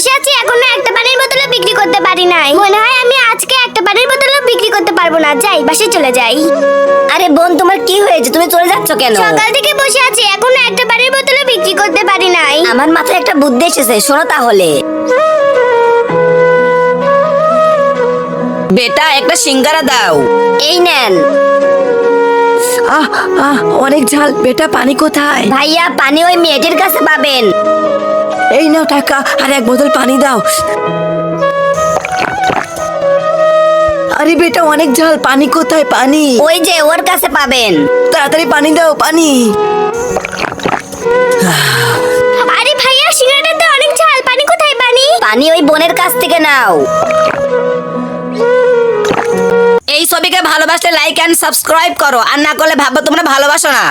বসে আছি, এখনো একটা পানির বোতলও বিক্রি করতে পারি নাই। মনে হয় আমি আজকে একটা পানির বোতলও বিক্রি করতে পারবো না। যাই, বাসায় চলে যাই। আরে বোন, তোমার কি হয়েছে? তুমি চলে যাচ্ছ কেন? সকাল থেকে বসে আছি, এখনো একটা পানির বোতলও বিক্রি করতে পারি নাই। আমার মাথায় একটা বুদ্ধি এসেছে, শোনো তাহলে। বেটা, একটা সিঙ্গারা দাও। এই নেন। আহ আহ অনেক ঝাল। বেটা, পানি কোথায়? ভাইয়া, পানি ওই মেয়েটির কাছে পাবেন। এই নাও টাকা, আর এক বোতল পানি দাও। আরে বেটা, অনেক ঝাল। পানি কোথায়? পানি ওই যে ওর কাছে পাবেন। তাড়াতাড়ি পানি দাও, পানি। আরে ভাইয়া, সিঙ্গারাটাতে অনেক ঝাল। পানি কোথায়? পানি পানি ওই বোনের কাছ থেকে নাও। এই ছবিকে ভালোবাসলে লাইক এন্ড সাবস্ক্রাইব করো, আর না করলে ভাববো তোমরা ভালোবাসো না।